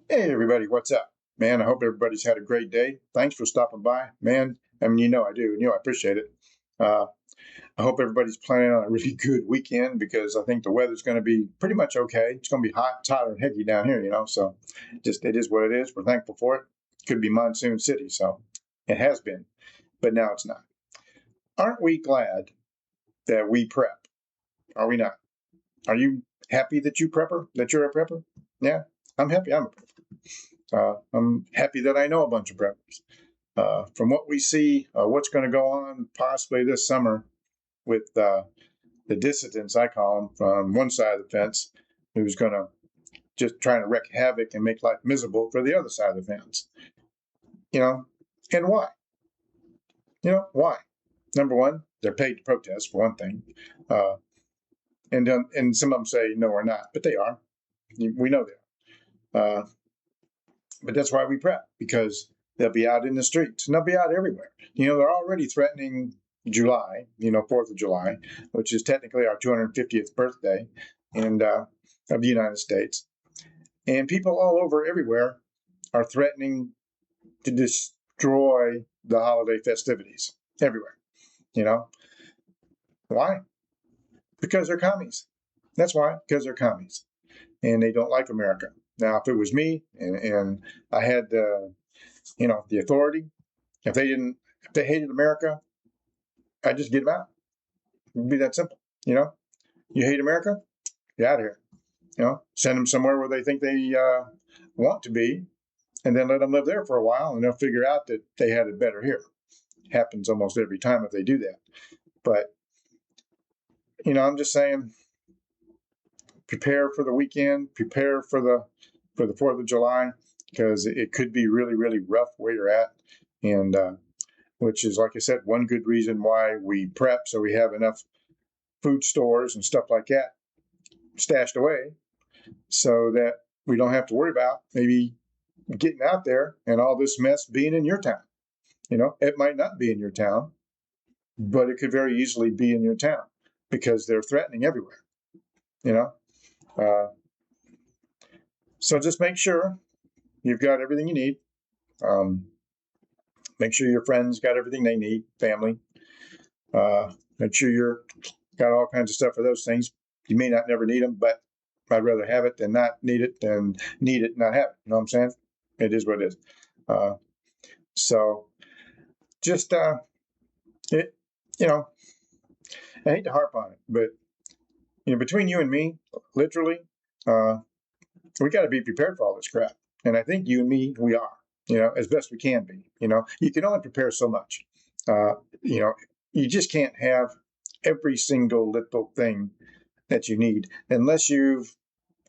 Hey everybody, what's up? Man, I hope everybody's had a great day. Thanks for stopping by. Man, I mean, I do. I appreciate it. Uh, I hope everybody's planning on a really good weekend because I think the weather's going to be pretty much okay. It's going to be hot, hotter, and hecky down here, so just it is what it is. We're thankful for it. Could be monsoon city, so it has been, but now it's not. Aren't we glad that we prep? Are we not? Are you happy that you're a prepper? Yeah, I'm happy I'm a prepper. I'm happy that I know a bunch of preppers. From what we see, what's going to go on possibly this summer with the dissidents, I call them, from one side of the fence, who's going to just trying to wreak havoc and make life miserable for the other side of the fence. You know, and why? Why? Number one, they're paid to protest for one thing, uh, and some of them say no, we're not, but they are. We know they are. But that's why we prep, because they'll be out in the streets and they'll be out everywhere. They're already threatening July, 4th of July, which is technically our 250th birthday and of the United States. And people all over everywhere are threatening to destroy the holiday festivities everywhere. You know, why? Because they're commies. That's why, because they're commies and they don't like America. Now, if it was me and I had the authority, if they hated America, I'd just get them out. It'd be that simple. You hate America, get out of here. Send them somewhere where they think they want to be, and then let them live there for a while, and they'll figure out that they had it better here. It happens almost every time if they do that. But I'm just saying, prepare for the weekend, prepare for the 4th of July, because it could be really, really rough where you're at, and which is, like I said, one good reason why we prep, so we have enough food stores and stuff like that stashed away so that we don't have to worry about maybe getting out there and all this mess being in your town. It might not be in your town, but it could very easily be in your town because they're threatening everywhere. you know uh, so just make sure you've got everything you need. um, make sure your friends got everything they need, family. Make sure you're got all kinds of stuff for those things. You may not never need them, but I'd rather have it than not need it than need it and not have it. You know what I'm saying? It is what it is. So just it, you know, I hate to harp on it, but between you and me, literally, uh, we got to be prepared for all this crap. And I think you and me, we are. As best we can be. You can only prepare so much. Uh, you know, you just can't have every single little thing that you need unless you've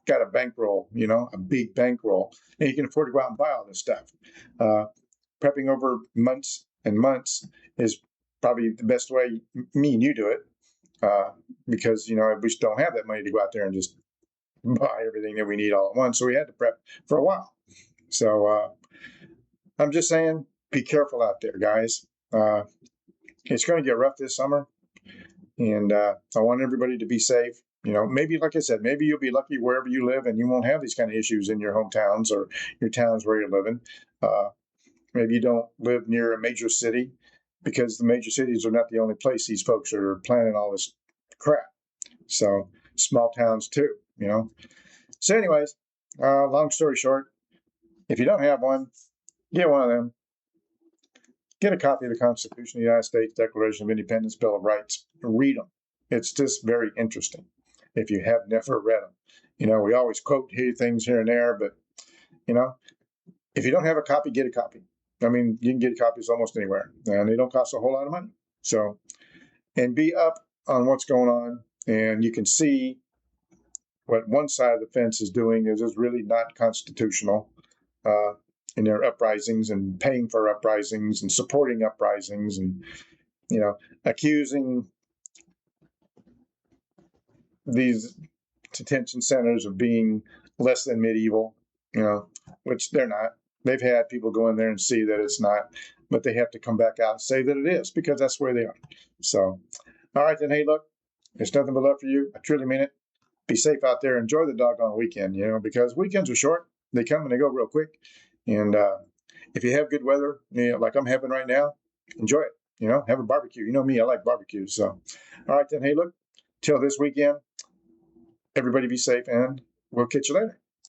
got a bankroll, a big bankroll, and you can afford to go out and buy all this stuff. Uh, Prepping over months and months is probably the best way me and you do it, uh, because we just don't have that money to go out there and just buy everything that we need all at once. So we had to prep for a while. So I'm just saying, be careful out there, guys. It's going to get rough this summer, and I want everybody to be safe. Maybe, like I said, maybe you'll be lucky wherever you live and you won't have these kind of issues in your hometowns or your towns where you're living. Maybe you don't live near a major city, because the major cities are not the only place these folks are planning all this crap. So small towns too, So anyways, long story short, if you don't have one, get one of them. Get a copy of the Constitution of the United States, Declaration of Independence, Bill of Rights. Read them. It's just very interesting if you have never read them. We always quote things here and there, but, if you don't have a copy, get a copy. I mean, you can get copies almost anywhere, and they don't cost a whole lot of money. So, and be up on what's going on, and you can see what one side of the fence is doing is really not constitutional. In their uprisings and paying for uprisings and supporting uprisings and, accusing these detention centers of being less than medieval, which they're not. They've had people go in there and see that it's not, but they have to come back out and say that it is, because that's where they are. So, all right, then, hey, look, there's nothing but love for you. I truly mean it. Be safe out there. Enjoy the doggone weekend, because weekends are short. They come and they go real quick. And if you have good weather, like I'm having right now, enjoy it. Have a barbecue. You know me, I like barbecue. So, all right then. Hey, look, till this weekend, everybody be safe, and we'll catch you later.